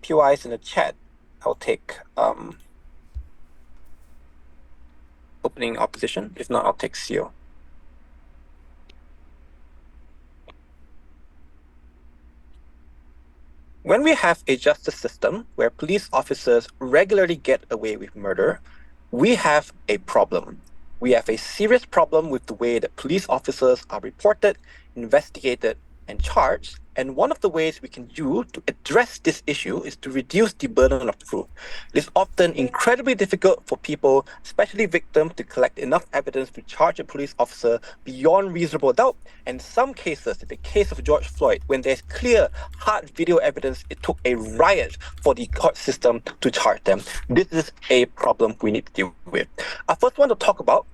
POIs in the chat, I'll take opening opposition. If not, I'll take seal. When we have a justice system where police officers regularly get away with murder, we have a problem. We have a serious problem with the way that police officers are reported, investigated, and charged. And one of the ways we can do to address this issue is to reduce the burden of proof. It is often incredibly difficult for people, especially victims, to collect enough evidence to charge a police officer beyond reasonable doubt. And in some cases, in the case of George Floyd, when there's clear, hard video evidence, it took a riot for the court system to charge them. This is a problem we need to deal with. I first want to talk about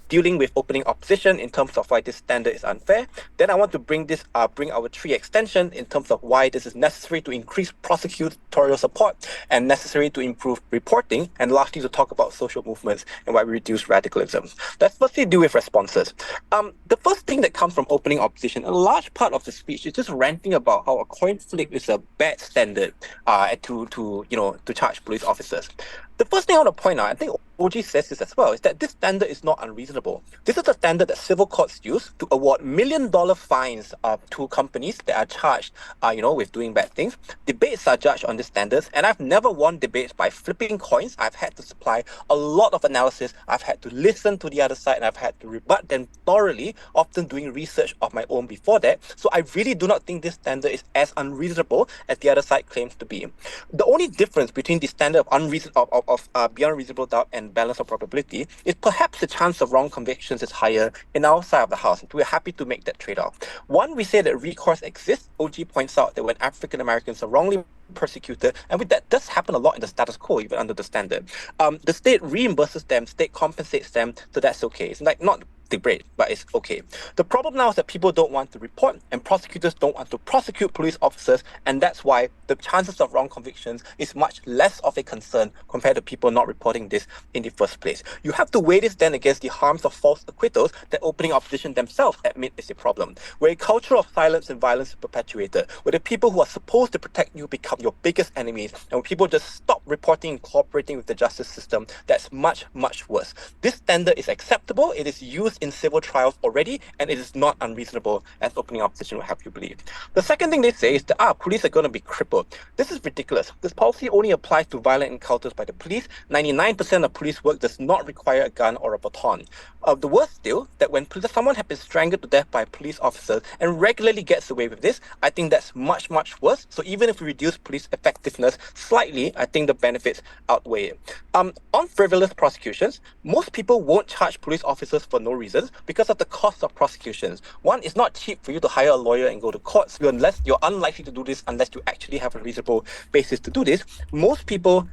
dealing with opening opposition in terms of why this standard is unfair. Then I want to bring our three extension in terms of why this is necessary to increase prosecutorial support and necessary to improve reporting, and lastly to talk about social movements and why we reduce radicalism. Let's firstly deal with responses. The first thing that comes from opening opposition, a large part of the speech is just ranting about how a coin flip is a bad standard to charge police officers. The first thing I want to point out, I think OG says this as well, is that this standard is not unreasonable. This is a standard that civil courts use to award $1 million fines to companies that are charged, with doing bad things. Debates are judged on these standards, and I've never won debates by flipping coins. I've had to supply a lot of analysis. I've had to listen to the other side, and I've had to rebut them thoroughly, often doing research of my own before that. So I really do not think this standard is as unreasonable as the other side claims to be. The only difference between the standard of beyond reasonable doubt and balance of probability is perhaps the chance of wrong convictions is higher in our side of the house. We're happy to make that trade-off. One, we say that recourse exists. OG points out that when African Americans are wrongly persecuted, and that does happen a lot in the status quo, even under the standard, the state reimburses them, state compensates them, so that's okay. It's like not great, but it's okay. The problem now is that people don't want to report and prosecutors don't want to prosecute police officers, and that's why the chances of wrong convictions is much less of a concern compared to people not reporting this in the first place. You have to weigh this then against the harms of false acquittals that opening opposition themselves admit is a problem, where a culture of silence and violence is perpetuated, where the people who are supposed to protect you become your biggest enemies, and when people just stop reporting and cooperating with the justice system, that's much, much worse. This standard is acceptable, it is used in civil trials already, and it is not unreasonable as opening opposition will have you believe. The second thing they say is that police are going to be crippled. This is ridiculous. This policy only applies to violent encounters by the police. 99% of police work does not require a gun or a baton. The worst still, that when someone has been strangled to death by police officers and regularly gets away with this, I think that's much, much worse. So even if we reduce police effectiveness slightly, I think the benefits outweigh it. On frivolous prosecutions, most people won't charge police officers for no reason because of the cost of prosecutions. One, it's not cheap for you to hire a lawyer and go to court. So you're unlikely to do this unless you actually have a reasonable basis to do this. Most people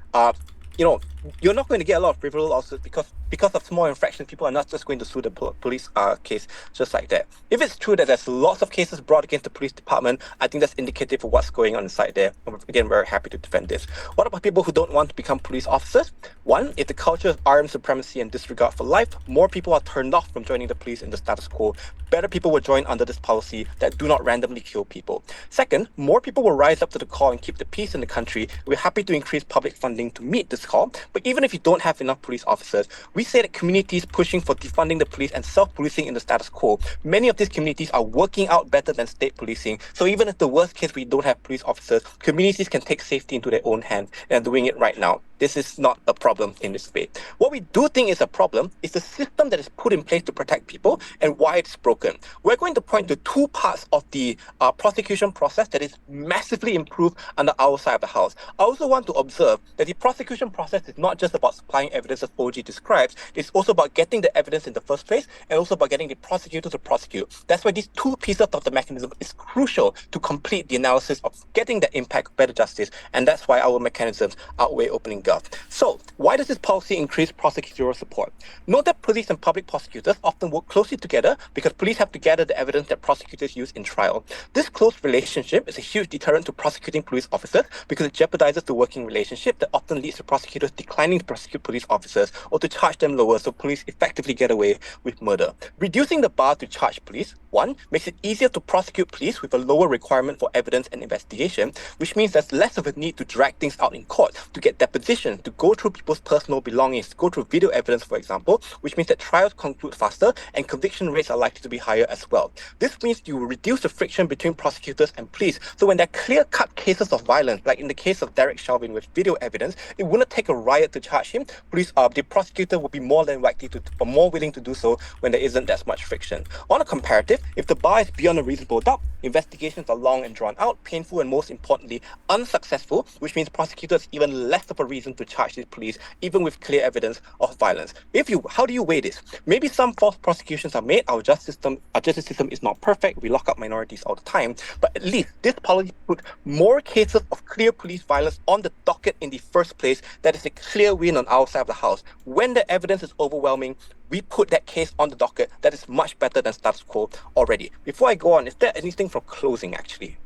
you're not going to get a lot of frivolous lawsuits because of small infractions. People are not just going to sue the police case just like that. If it's true that there's lots of cases brought against the police department, I think that's indicative of what's going on inside there. Again, we're happy to defend this. What about people who don't want to become police officers? One, if the culture of armed supremacy and disregard for life, more people are turned off from joining the police in the status quo. Better people will join under this policy that do not randomly kill people. Second, more people will rise up to the call and keep the peace in the country. We're happy to increase public funding to meet this call. But even if you don't have enough police officers, we say that communities pushing for defunding the police and self-policing in the status quo, many of these communities are working out better than state policing. So even if the worst case we don't have police officers, communities can take safety into their own hands and are doing it right now. This is not a problem in this debate. What we do think is a problem is the system that is put in place to protect people and why it's broken. We're going to point to two parts of the prosecution process that is massively improved under our side of the house. I also want to observe that the prosecution process is not just about supplying evidence as OG describes, it's also about getting the evidence in the first place and also about getting the prosecutor to prosecute. That's why these two pieces of the mechanism is crucial to complete the analysis of getting the impact of better justice, and that's why our mechanisms outweigh opening gov. So, why does this policy increase prosecutorial support? Note that police and public prosecutors often work closely together because police have to gather the evidence that prosecutors use in trial. This close relationship is a huge deterrent to prosecuting police officers because it jeopardizes the working relationship that often leads to prosecutors declining to prosecute police officers or to charge them lower so police effectively get away with murder. Reducing the bar to charge police One, makes it easier to prosecute police with a lower requirement for evidence and investigation, which means there's less of a need to drag things out in court, to get depositions, to go through people's personal belongings, to go through video evidence, for example, which means that trials conclude faster and conviction rates are likely to be higher as well. This means you will reduce the friction between prosecutors and police. So when there are clear-cut cases of violence, like in the case of Derek Chauvin with video evidence, it wouldn't take a riot to charge him. The prosecutor would be more than likely to, or more willing to do so when there isn't that much friction. On a comparative, if the bar is beyond a reasonable doubt, investigations are long and drawn out, painful, and most importantly, unsuccessful, which means prosecutors even less of a reason to charge the police, even with clear evidence of violence. How do you weigh this? Maybe some false prosecutions are made. Our justice system is not perfect. We lock up minorities all the time, but at least this policy put more cases of clear police violence on the docket in the first place. That is a clear win on our side of the house. When the evidence is overwhelming, we put that case on the docket. That is much better than status quo already. Before I go on, is there anything for closing actually?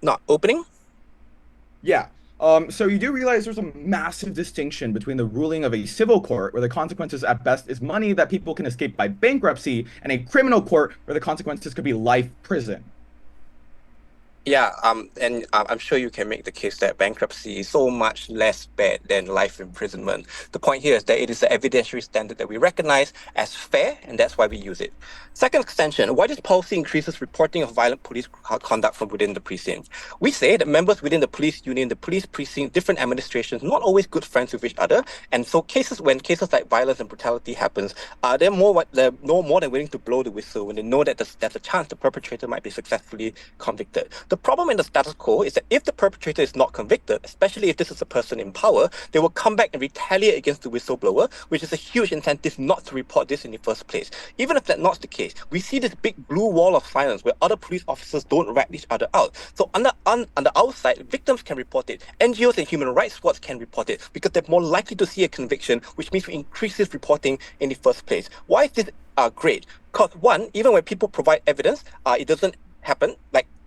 Not opening? Yeah. So you do realize there's a massive distinction between the ruling of a civil court, where the consequences at best is money that people can escape by bankruptcy, and a criminal court where the consequences could be life prison. Yeah, and I'm sure you can make the case that bankruptcy is so much less bad than life imprisonment. The point here is that it is an evidentiary standard that we recognize as fair, and that's why we use it. Second extension, why this policy increases reporting of violent police conduct from within the precinct? We say that members within the police union, the police precinct, different administrations, not always good friends with each other, and so when cases like violence and brutality happens, they're more than willing to blow the whistle when they know that there's a chance the perpetrator might be successfully convicted. The problem in the status quo is that if the perpetrator is not convicted, especially if this is a person in power, they will come back and retaliate against the whistleblower, which is a huge incentive not to report this in the first place. Even if that's not the case, we see this big blue wall of silence where other police officers don't rat each other out. So under our side, victims can report it. NGOs and human rights squads can report it because they're more likely to see a conviction, which means we increase this reporting in the first place. Why is this great? Because one, even when people provide evidence, it doesn't happen.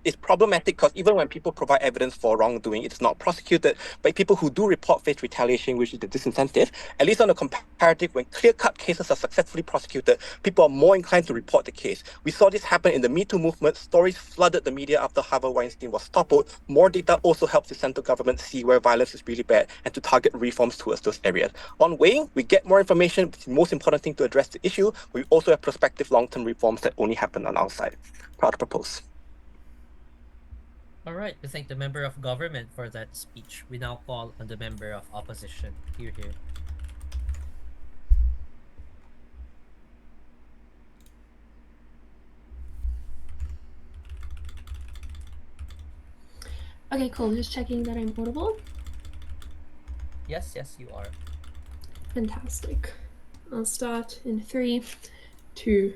It's problematic because even when people provide evidence for wrongdoing, it's not prosecuted. But people who do report face retaliation, which is the disincentive, at least on a comparative, when clear-cut cases are successfully prosecuted, people are more inclined to report the case. We saw this happen in the Me Too movement. Stories flooded the media after Harvey Weinstein was toppled. More data also helps the central government see where violence is really bad and to target reforms towards those areas. On weighing, we get more information. It's the most important thing to address the issue. We also have prospective long-term reforms that only happen on our side. Proud to propose. All right, we thank the member of government for that speech. We now call on the member of opposition. Hear, hear. Okay, cool. Just checking that I'm audible. Yes, you are. Fantastic. I'll start in 3, 2,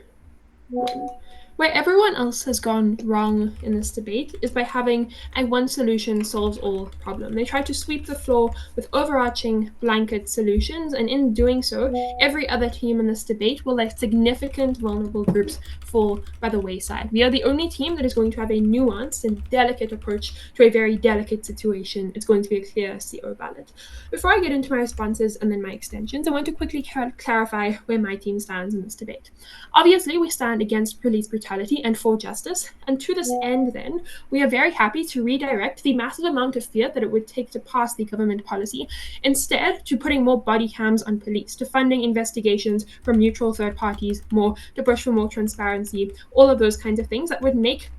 1. Where everyone else has gone wrong in this debate is by having a one solution solves all problem. They try to sweep the floor with overarching blanket solutions, and in doing so, every other team in this debate will let significant vulnerable groups fall by the wayside. We are the only team that is going to have a nuanced and delicate approach to a very delicate situation. It's going to be a clear CO ballot. Before I get into my responses and then my extensions, I want to quickly clarify where my team stands in this debate. Obviously, we stand against police brutality and for justice, and to this end then, we are very happy to redirect the massive amount of fear that it would take to pass the government policy, instead to putting more body cams on police, to funding investigations from neutral third parties, to push for more transparency, all of those kinds of things that would make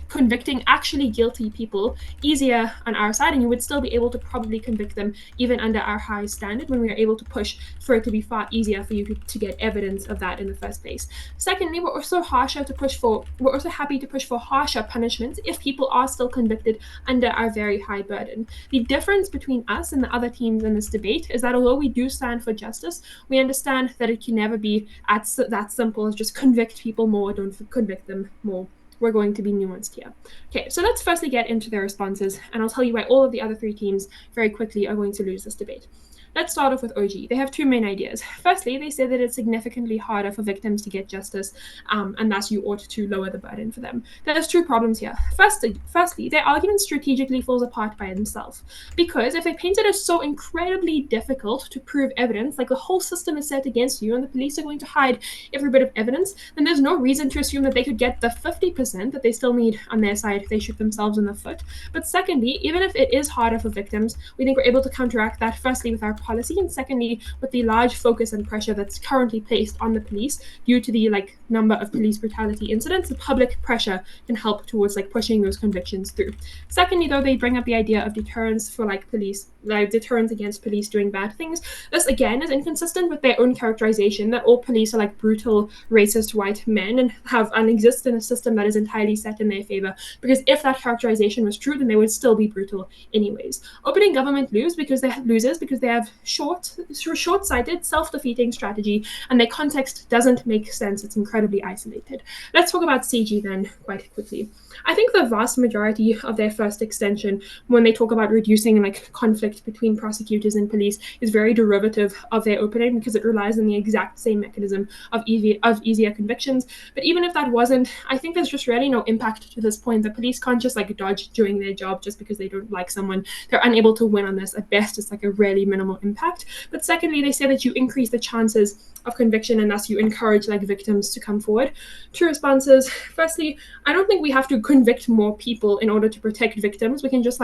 convicting actually guilty people easier on our side, and you would still be able to probably convict them even under our high standard when we are able to push for it to be far easier for you to get evidence of that in the first place. Secondly, we're also happy to push for harsher punishments if people are still convicted under our very high burden. The difference between us and the other teams in this debate is that although we do stand for justice, we understand that it can never be that simple as just convict people more, don't convict them more. We're going to be nuanced here. Okay, so let's firstly get into their responses, and I'll tell you why all of the other 3 teams very quickly are going to lose this debate. Let's start off with OG. They have two main ideas. Firstly, they say that it's significantly harder for victims to get justice, and thus you ought to lower the burden for them. There's two problems here. Firstly, their argument strategically falls apart by themselves, because if they paint it as so incredibly difficult to prove evidence, like the whole system is set against you and the police are going to hide every bit of evidence, then there's no reason to assume that they could get the 50% that they still need on their side if they shoot themselves in the foot. But secondly, even if it is harder for victims, we think we're able to counteract that firstly with our policy, and secondly with the large focus and pressure that's currently placed on the police due to the number of police brutality incidents. The public pressure can help towards pushing those convictions through. Secondly, though, they bring up the idea of deterrence for police, deterrence against police doing bad things. This again is inconsistent with their own characterization that all police are brutal, racist white men and exist in a system that is entirely set in their favor. Because if that characterization was true, then they would still be brutal anyways. Opening government loses because they have short-sighted, self-defeating strategy, and their context doesn't make sense. It's incredibly isolated. Let's talk about CG then quite quickly. I think the vast majority of their first extension, when they talk about reducing conflict between prosecutors and police, is very derivative of their opening because it relies on the exact same mechanism of easier convictions. But even if that wasn't, I think there's just really no impact to this point. The police can't just dodge doing their job just because they don't like someone. They're unable to win on this. At best, it's a really minimal impact. But secondly, they say that you increase the chances of conviction and thus you encourage victims to come forward. Two responses. Firstly, I don't think we have to convict more people in order to protect victims. We can just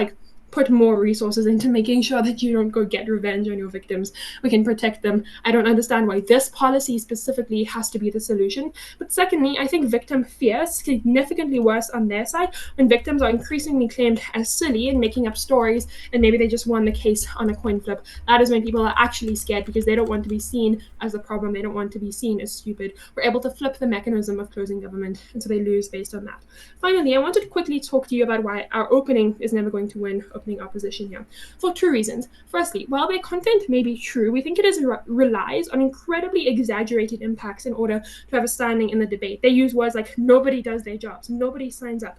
put more resources into making sure that you don't go get revenge on your victims. We can protect them. I don't understand why this policy specifically has to be the solution. But secondly, I think victim fear is significantly worse on their side when victims are increasingly claimed as silly and making up stories, and maybe they just won the case on a coin flip. That is when people are actually scared because they don't want to be seen as a problem. They don't want to be seen as stupid. We're able to flip the mechanism of closing government, and so they lose based on that. Finally, I wanted to quickly talk to you about why our opening is never going to win opening opposition here, for two reasons. Firstly, while their content may be true, we think it relies on incredibly exaggerated impacts in order to have a standing in the debate. They use words like nobody does their jobs, nobody signs up,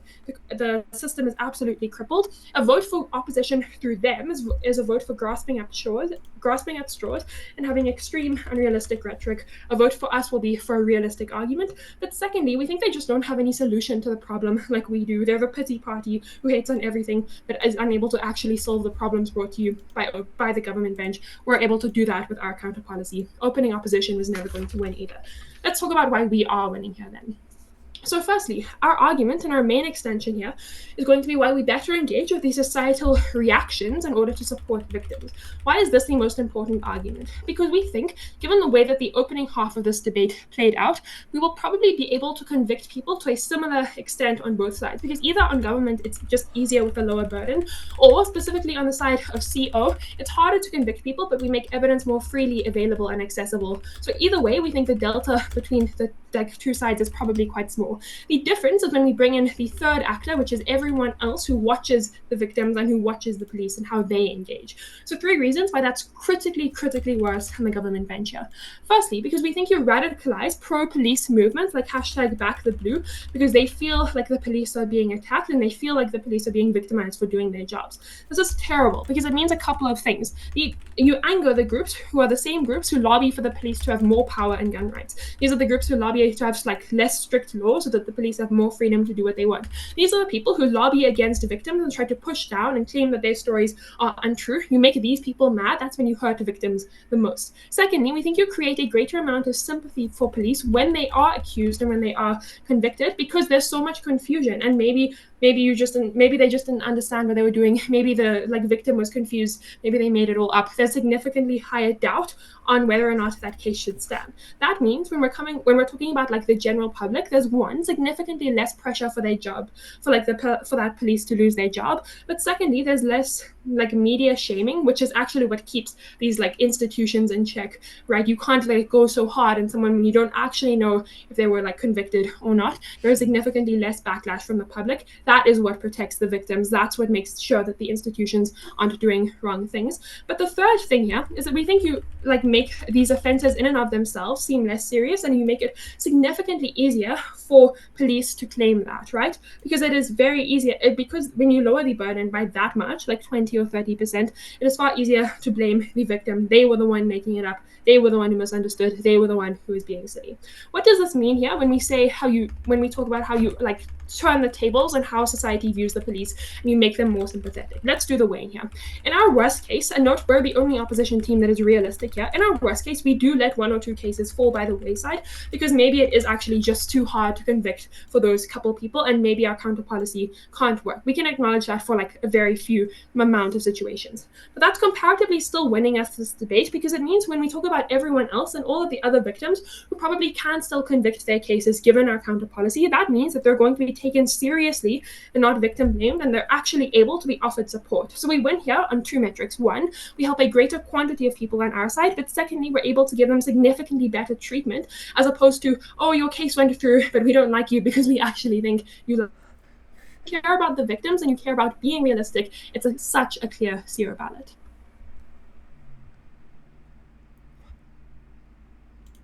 the system is absolutely crippled. A vote for opposition through them is a vote for grasping at straws and having extreme unrealistic rhetoric. A vote for us will be for a realistic argument. But secondly, we think they just don't have any solution to the problem like we do. They're the pity party who hates on everything but is unable to actually solve the problems brought to you by the government bench. We're able to do that with our counter policy. Opening opposition was never going to win either. Let's talk about why we are winning here then. So firstly, our argument and our main extension here is going to be why we better engage with these societal reactions in order to support victims. Why is this the most important argument? Because we think, given the way that the opening half of this debate played out, we will probably be able to convict people to a similar extent on both sides. Because either on government, it's just easier with a lower burden, or specifically on the side of CO, it's harder to convict people, but we make evidence more freely available and accessible. So either way, we think the delta between the two sides is probably quite small. The difference is when we bring in the third actor, which is everyone else who watches the victims and who watches the police and how they engage. So three reasons why that's critically worse than the government bench here. Firstly, because we think you radicalize pro-police movements like #BackTheBlue because they feel like the police are being attacked and they feel like the police are being victimized for doing their jobs. This is terrible because it means a couple of things. You anger the groups who are the same groups who lobby for the police to have more power and gun rights. These are the groups who lobby to have less strict laws so that the police have more freedom to do what they want. These are the people who lobby against victims and try to push down and claim that their stories are untrue. You make these people mad, that's when you hurt victims the most. Secondly, we think you create a greater amount of sympathy for police when they are accused and when they are convicted because there's so much confusion and maybe they just didn't understand what they were doing. Maybe the victim was confused. Maybe they made it all up. There's significantly higher doubt on whether or not that case should stand. That means when we're talking about the general public, there's one, significantly less pressure for their job, for that police to lose their job. But secondly, there's less media shaming, which is actually what keeps these institutions in check, right? You can't go so hard on someone when you don't actually know if they were convicted or not. There is significantly less backlash from the public. That is what protects the victims. That's what makes sure that the institutions aren't doing wrong things. But the third thing here is that we think you make these offenses in and of themselves seem less serious, and you make it significantly easier for police to claim that, right? Because it is very easy, because when you lower the burden by that much, 20 20 or 30%, it is far easier to blame the victim. They were the one making it up. They were the one who misunderstood. They were the one who was being silly. What does this mean here when we say when we talk about how you like turn the tables and how society views the police and you make them more sympathetic? Let's do the weighing here. In our worst case, and note we're the only opposition team that is realistic here, in our worst case, we do let 1 or 2 cases fall by the wayside because maybe it is actually just too hard to convict for those couple people and maybe our counter policy can't work. We can acknowledge that for like a very few amount of situations. But that's comparatively still winning us this debate because it means when we talk about everyone else and all of the other victims who probably can still convict their cases given our counter policy, that means that they're going to be taken seriously and not victim blamed, and they're actually able to be offered support. So we win here on 2 metrics. 1, we help a greater quantity of people on our side, but secondly, we're able to give them significantly better treatment as opposed to, oh, your case went through, but we don't like you because we actually think you care about the victims and you care about being realistic. It's such a clear zero ballot.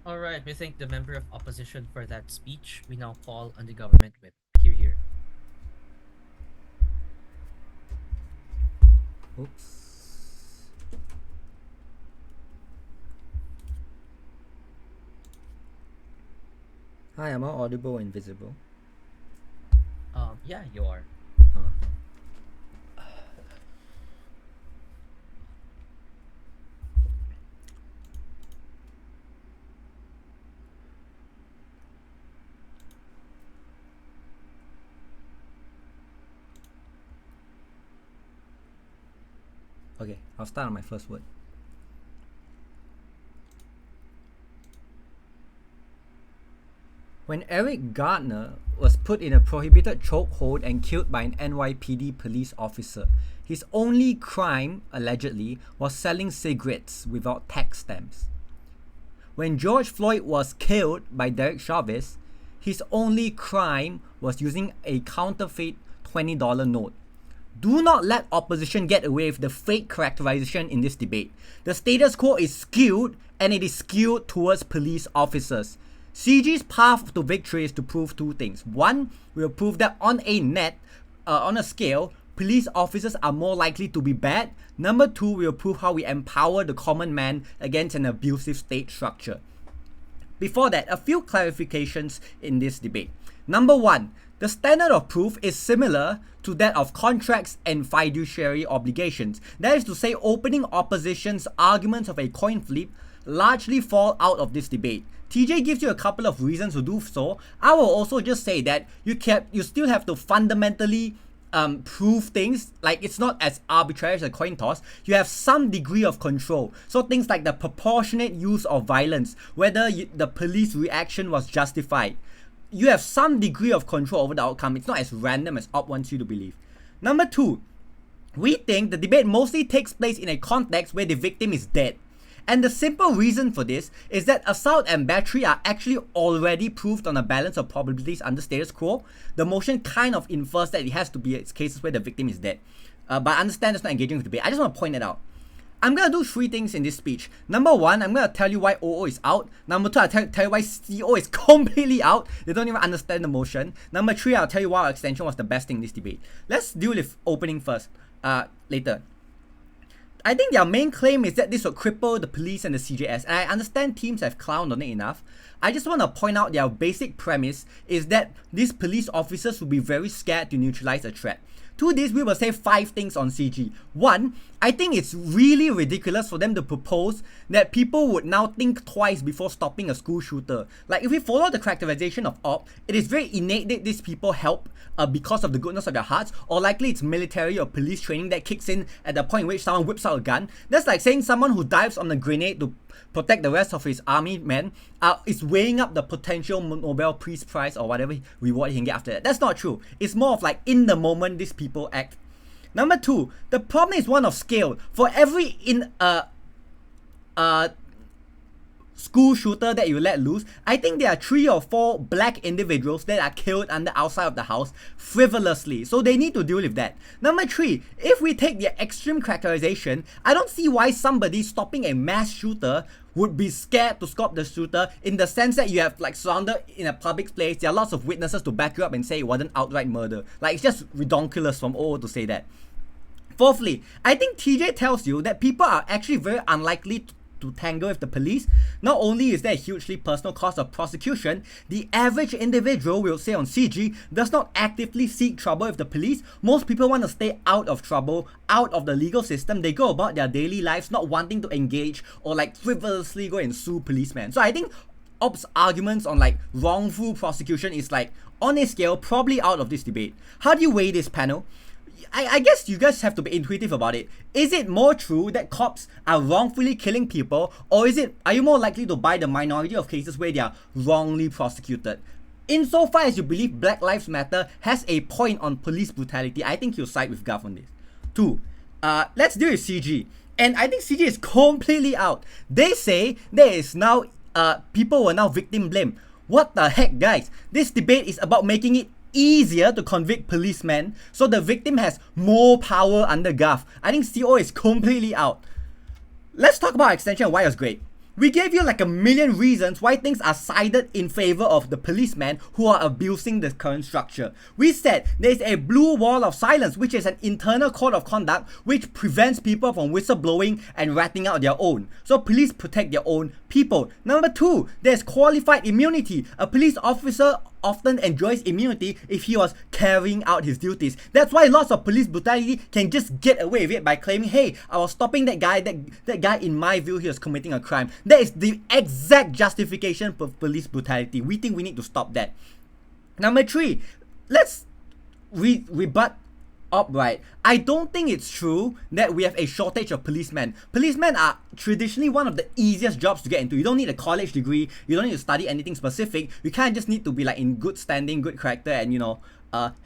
All right, we thank the member of opposition for that speech. We now call on the government whip. Here. Oops. Hi, am I audible or invisible? Yeah, you are. Okay, I'll start on my first word. When Eric Gardner was put in a prohibited chokehold and killed by an NYPD police officer, his only crime, allegedly, was selling cigarettes without tax stamps. When George Floyd was killed by Derek Chauvin, his only crime was using a counterfeit $20 note. Do not let opposition get away with the fake characterization in this debate. The status quo is skewed, and it is skewed towards police officers. CG's path to victory is to prove 2 things. 1, we will prove that on a scale, police officers are more likely to be bad. Number 2, we will prove how we empower the common man against an abusive state structure. Before that, a few clarifications in this debate. Number 1, the standard of proof is similar to that of contracts and fiduciary obligations. That is to say, opening opposition's arguments of a coin flip largely fall out of this debate. TJ gives you a couple of reasons to do so. I will also just say that you still have to fundamentally prove things. Like, it's not as arbitrary as a coin toss. You have some degree of control. So things like the proportionate use of violence, whether the police reaction was justified. You have some degree of control over the outcome. It's not as random as Op wants you to believe. Number 2, we think the debate mostly takes place in a context where the victim is dead. And the simple reason for this is that assault and battery are actually already proved on a balance of probabilities under status quo. The motion kind of infers that it has to be cases where the victim is dead. But I understand it's not engaging with debate. I just want to point it out. I'm going to do 3 things in this speech. Number 1, I'm going to tell you why OO is out. Number 2, I'll tell you why CO is completely out. They don't even understand the motion. Number 3, I'll tell you why our extension was the best thing in this debate. Let's deal with opening first, later. I think their main claim is that this will cripple the police and the CJS, and I understand teams have clowned on it enough. I just want to point out their basic premise is that these police officers will be very scared to neutralize a threat. To this, we will say 5 things on CG. 1, I think it's really ridiculous for them to propose that people would now think twice before stopping a school shooter. Like, if we follow the characterization of Op, it is very innate that these people help because of the goodness of their hearts, or likely it's military or police training that kicks in at the point in which someone whips out a gun. That's like saying someone who dives on a grenade to protect the rest of his army men is weighing up the potential Nobel Peace Prize or whatever reward he can get after that. That's not true. It's more of like in the moment these people act. Number 2, the problem is one of scale. For every school shooter that you let loose, I think there are 3 or 4 black individuals that are killed on the outside of the house frivolously. So they need to deal with that. Number 3, if we take the extreme characterization, I don't see why somebody stopping a mass shooter would be scared to stop the shooter, in the sense that you have like surrounded in a public place, there are lots of witnesses to back you up and say it wasn't outright murder. Like, it's just redonkulous from OO to say that. Fourthly, I think TJ tells you that people are actually very unlikely to tangle with the police. Not only is there a hugely personal cost of prosecution, the average individual, will say on CG, does not actively seek trouble with the police. Most people want to stay out of trouble, out of the legal system. They go about their daily lives not wanting to engage or like frivolously go and sue policemen. So I think Op's arguments on like wrongful prosecution is like on a scale probably out of this debate. How do you weigh this, panel? I guess you guys have to be intuitive about it. Is it more true that cops are wrongfully killing people, or are you more likely to buy the minority of cases where they are wrongly prosecuted? Insofar as you believe Black Lives Matter has a point on police brutality, I think you'll side with Gav on this. 2. Let's deal with CG. And I think CG is completely out. They say there is now people will now victim blame. What the heck, guys? This debate is about making it easier to convict policemen, so the victim has more power under Gav. I think CO is completely out. Let's talk about extension and why it was great. We gave you like a million reasons why things are sided in favor of the policemen who are abusing the current structure. We said there's a blue wall of silence, which is an internal code of conduct which prevents people from whistleblowing and ratting out their own. So police protect their own people. Number 2, there's qualified immunity. A police officer often enjoys immunity if he was carrying out his duties. That's why lots of police brutality can just get away with it by claiming, hey, I was stopping that guy, that guy in my view he was committing a crime. That is the exact justification for police brutality. We think we need to stop that. Number 3, let's rebut upright. I don't think it's true that we have a shortage of policemen. Policemen are traditionally one of the easiest jobs to get into. You don't need a college degree. You don't need to study anything specific. You kind of just need to be like in good standing, good character, and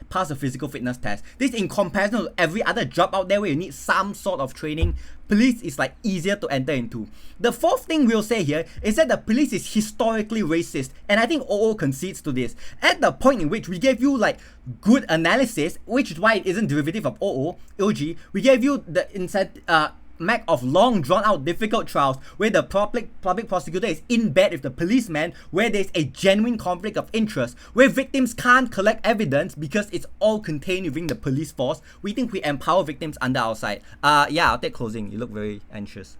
pass a physical fitness test. This, in comparison to every other job out there where you need some sort of training, police is like easier to enter into. The 4th thing we'll say here is that the police is historically racist, and I think OO concedes to this. At the point in which we gave you like good analysis, which is why it isn't derivative of OG, we gave you the mac of long drawn out difficult trials where the public prosecutor is in bed with the policeman, where there's a genuine conflict of interest, where victims can't collect evidence because it's all contained within the police force. We think we empower victims under our side. Yeah, I'll take closing. You look very anxious.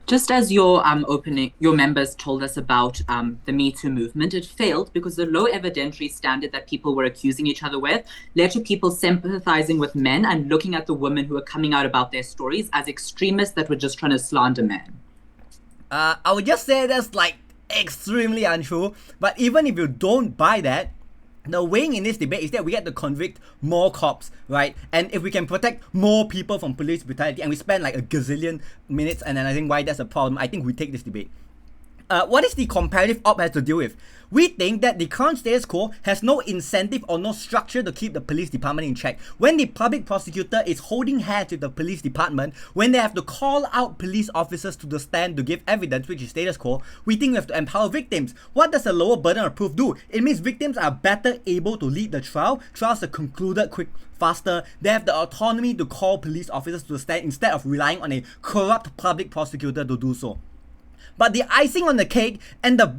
Just as your members told us about the Me Too movement, it failed because the low evidentiary standard that people were accusing each other with led to people sympathizing with men and looking at the women who were coming out about their stories as extremists that were just trying to slander men. I would just say that's like extremely untrue, but even if you don't buy that, the weighing in this debate is that we get to convict more cops, right? And if we can protect more people from police brutality, and we spend like a gazillion minutes analyzing why that's a problem, I think we take this debate. What is the comparative op has to deal with? We think that the current status quo has no incentive or no structure to keep the police department in check. When the public prosecutor is holding hands with the police department, when they have to call out police officers to the stand to give evidence, which is status quo, we think we have to empower victims. What does a lower burden of proof do? It means victims are better able to lead the trial. Trials are concluded faster. They have the autonomy to call police officers to the stand instead of relying on a corrupt public prosecutor to do so. But the icing on the cake, and the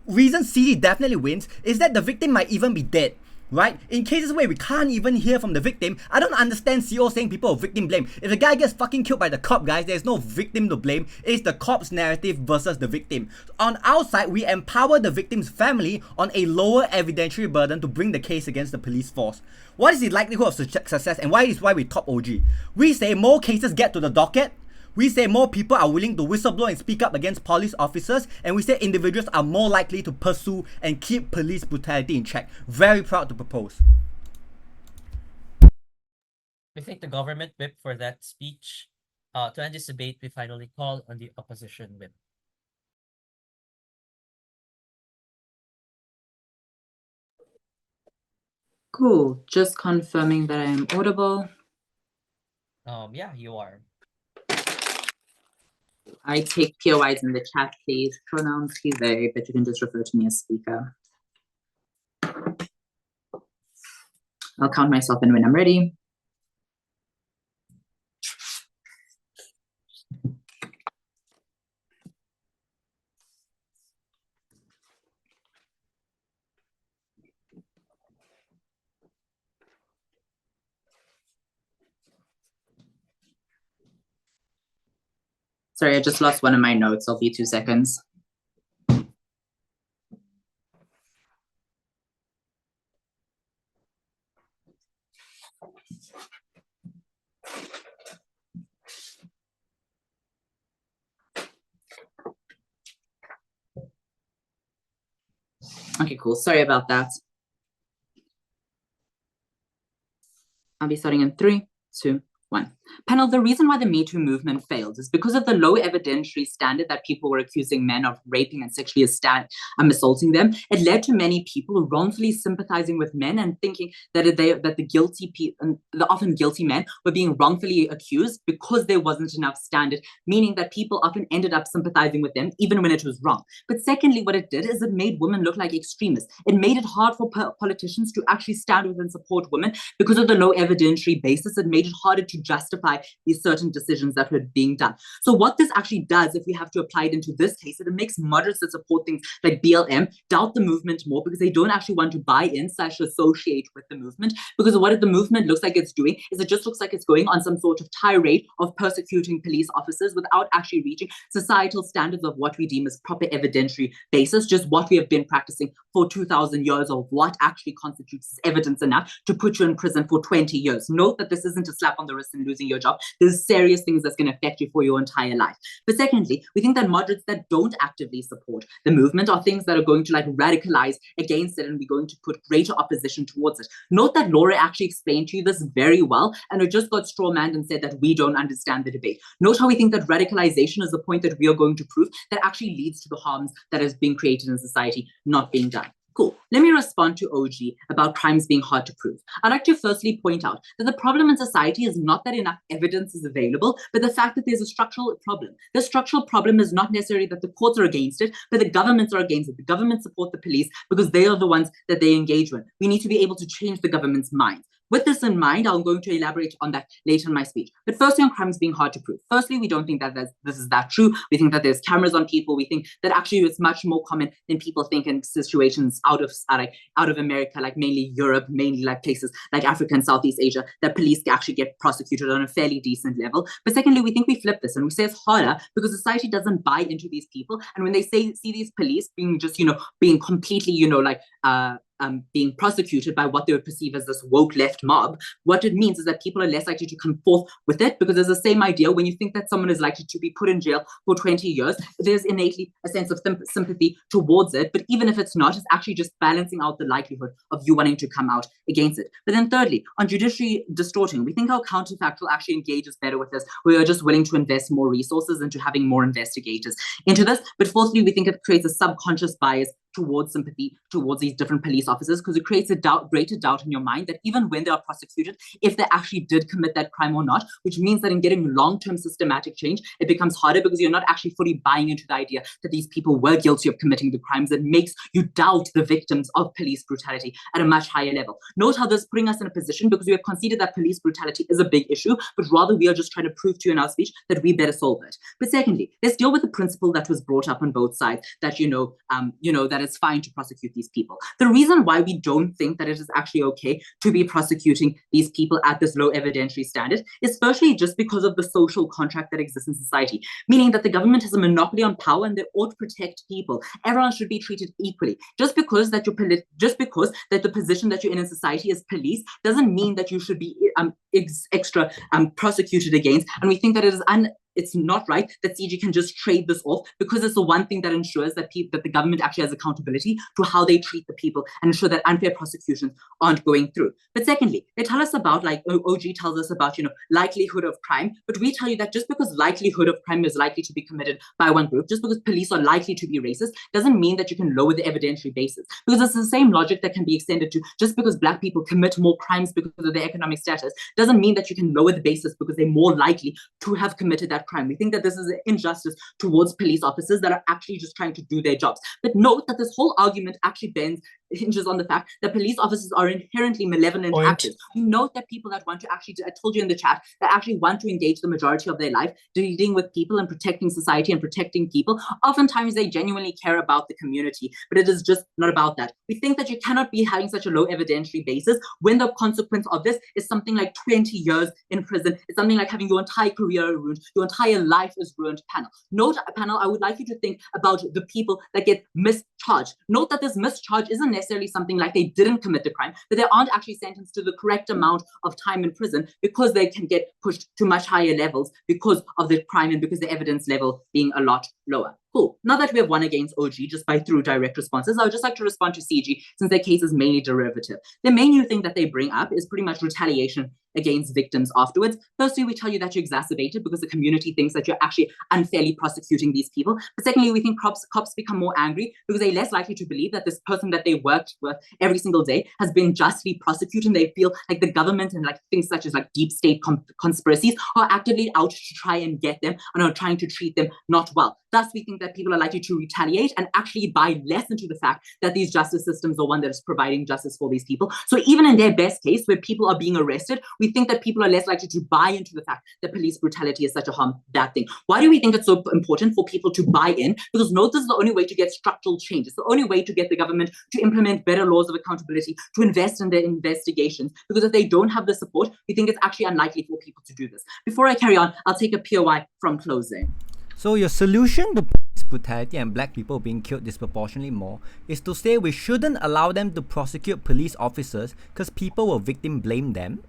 reason CD definitely wins, is that the victim might even be dead, right? In cases where we can't even hear from the victim, I don't understand CO saying people are victim blame. If the guy gets fucking killed by the cop, guys, there's no victim to blame. It's the cop's narrative versus the victim. On our side, we empower the victim's family on a lower evidentiary burden to bring the case against the police force. What is the likelihood of success, and why we top OG? We say more cases get to the docket. We say more people are willing to whistleblow and speak up against police officers, and we say individuals are more likely to pursue and keep police brutality in check. Very proud to propose. We think the government whip for that speech. To end this debate, we finally call on the opposition whip. Cool. Just confirming that I am audible. Yeah, you are. I take POIs in the chat, please. Pronouns he, they, but you can just refer to me as speaker. I'll count myself in when I'm ready. Sorry, I just lost one of my notes. I'll be 2 seconds. Okay, cool. Sorry about that. I'll be starting in 3, 2, 1. Panel, the reason why the Me Too movement failed is because of the low evidentiary standard that people were accusing men of raping and sexually assaulting them. It led to many people wrongfully sympathizing with men and thinking that the often guilty men were being wrongfully accused because there wasn't enough standard, meaning that people often ended up sympathizing with them even when it was wrong. But secondly, what it did is it made women look like extremists. It made it hard for politicians to actually stand with and support women because of the low evidentiary basis. It made it harder to justify these certain decisions that were being done. So what this actually does, if we have to apply it into this case, it makes moderates that support things like BLM doubt the movement more because they don't actually want to buy in / associate with the movement, because what the movement looks like it's doing is it just looks like it's going on some sort of tirade of persecuting police officers without actually reaching societal standards of what we deem as proper evidentiary basis, just what we have been practicing for 2,000 years of what actually constitutes evidence enough to put you in prison for 20 years. Note that this isn't a slap on the wrist and losing your job. There's serious things that's going to affect you for your entire life. But secondly, we think that moderates that don't actively support the movement are things that are going to radicalize against it, and we're going to put greater opposition towards it. Note that Laura actually explained to you this very well, and it just got strawmanned and said that we don't understand the debate. Note how we think that radicalization is the point that we are going to prove that actually leads to the harms that is being created in society not being done. Cool. Let me respond to OG about crimes being hard to prove. I'd like to firstly point out that the problem in society is not that enough evidence is available, but the fact that there's a structural problem. The structural problem is not necessarily that the courts are against it, but the governments are against it. The governments support the police because they are the ones that they engage with. We need to be able to change the government's minds. With this in mind, I'm going to elaborate on that later in my speech. But firstly, on crimes being hard to prove. Firstly, we don't think that this is that true. We think that there's cameras on people. We think that actually it's much more common than people think in situations out of America, like mainly Europe, mainly like places like Africa and Southeast Asia, that police actually get prosecuted on a fairly decent level. But secondly, we think we flip this and we say it's harder because society doesn't buy into these people. And when they see these police being just, being completely, being prosecuted by what they would perceive as this woke left mob, what it means is that people are less likely to come forth with it, because there's the same idea when you think that someone is likely to be put in jail for 20 years, there's innately a sense of sympathy towards it. But even if it's not, it's actually just balancing out the likelihood of you wanting to come out against it. But then thirdly, on judiciary distorting, we think our counterfactual actually engages better with this. We are just willing to invest more resources into having more investigators into this. But fourthly, we think it creates a subconscious bias towards sympathy towards these different police officers, because it creates a greater doubt in your mind that even when they are prosecuted, if they actually did commit that crime or not, which means that in getting long-term systematic change, it becomes harder because you're not actually fully buying into the idea that these people were guilty of committing the crimes. That makes you doubt the victims of police brutality at a much higher level. Note how this is putting us in a position, because we have conceded that police brutality is a big issue, but rather we are just trying to prove to you in our speech that we better solve it. But secondly, let's deal with the principle that was brought up on both sides, that that it's fine to prosecute these people. The reason why we don't think that it is actually okay to be prosecuting these people at this low evidentiary standard is firstly just because of the social contract that exists in society, meaning that the government has a monopoly on power and they ought to protect people. Everyone should be treated equally. Just because that the position that you're in society is police doesn't mean that you should be extra prosecuted against. And we think that it's not right that CG can just trade this off, because it's the one thing that ensures that the government actually has accountability to how they treat the people and ensure that unfair prosecutions aren't going through. But secondly, they tell us about, like OG tells us about, likelihood of crime, but we tell you that just because likelihood of crime is likely to be committed by one group, just because police are likely to be racist, doesn't mean that you can lower the evidentiary basis, because it's the same logic that can be extended to just because Black people commit more crimes because of their economic status, doesn't mean that you can lower the basis because they're more likely to have committed that crime. We think that this is an injustice towards police officers that are actually just trying to do their jobs. But note that this whole argument actually bends hinges on the fact that police officers are inherently malevolent actors. We note that people that want to actually, I told you in the chat, that actually want to engage the majority of their life dealing with people and protecting society and protecting people, oftentimes they genuinely care about the community, but it is just not about that. We think that you cannot be having such a low evidentiary basis when the consequence of this is something like 20 years in prison. It's something like having your entire career ruined, your entire life is ruined. Note, panel, I would like you to think about the people that get mischarged. Note that this mischarge isn't necessarily something like they didn't commit the crime, but they aren't actually sentenced to the correct amount of time in prison because they can get pushed to much higher levels because of the crime and because the evidence level being a lot lower. Cool. Now that we have won against OG just by through direct responses, I would just like to respond to CG since their case is mainly derivative. The main new thing that they bring up is pretty much retaliation against victims afterwards. Firstly, we tell you that you exacerbate because the community thinks that you're actually unfairly prosecuting these people. But secondly, we think cops become more angry because they're less likely to believe that this person that they worked with every single day has been justly prosecuted. And they feel like the government and like things such as like deep state conspiracies are actively out to try and get them and are trying to treat them not well. Thus, we think that people are likely to retaliate and actually buy less into the fact that these justice systems are one that is providing justice for these people. So even in their best case, where people are being arrested, we think that people are less likely to buy into the fact that police brutality is such a bad thing. Why do we think it's so important for people to buy in? Because note, this is the only way to get structural change. It's the only way to get the government to implement better laws of accountability, to invest in their investigations. Because if they don't have the support, we think it's actually unlikely for people to do this. Before I carry on, I'll take a POI from closing. So your solution to police brutality and black people being killed disproportionately more is to say we shouldn't allow them to prosecute police officers because people will victim blame them?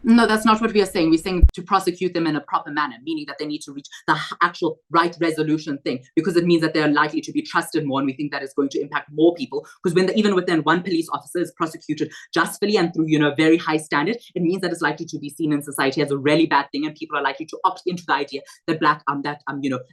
No, that's not what we are saying. We're saying to prosecute them in a proper manner, meaning that they need to reach the actual right resolution thing, because it means that they're likely to be trusted more, and we think that is going to impact more people. Because when even within one police officer is prosecuted justly and through a very high standard, it means that it's likely to be seen in society as a really bad thing, and people are likely to opt into the idea that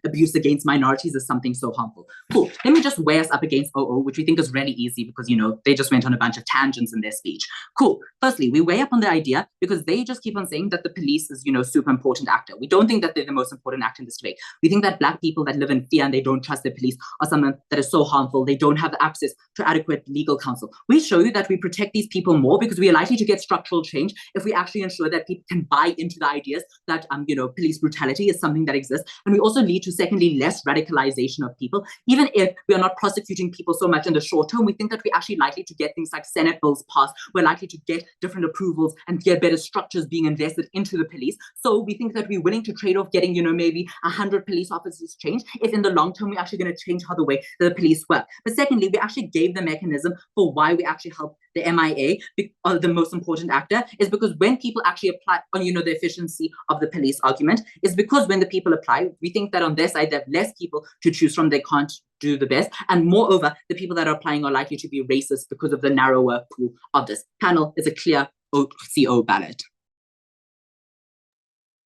abuse against minorities is something so harmful. Cool. Let me just weigh us up against OO, which we think is really easy because they just went on a bunch of tangents in their speech. Cool. Firstly, we weigh up on the idea because they just keep on saying that the police is, super important actor. We don't think that they're the most important actor in this debate. We think that black people that live in fear and they don't trust the police are someone that is so harmful. They don't have access to adequate legal counsel. We show you that we protect these people more because we are likely to get structural change if we actually ensure that people can buy into the ideas that, police brutality is something that exists. And we also lead to, secondly, less radicalization of people. Even if we are not prosecuting people so much in the short term, we think that we're actually likely to get things like Senate bills passed. We're likely to get different approvals and get better structures being invested into the police. So we think that we're willing to trade off getting, maybe 100 police officers changed if in the long term we're actually going to change how the way that the police work. But secondly, we actually gave the mechanism for why we actually help the MIA, the most important actor, is because when people actually apply on, the efficiency of the police argument, is because when the people apply, we think that on their side, they have less people to choose from. They can't do the best. And moreover, the people that are applying are likely to be racist because of the narrower pool of this. Panel is a clear CO ballot.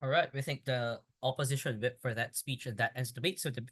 All right, we think the opposition whip for that speech and that ends debate. So the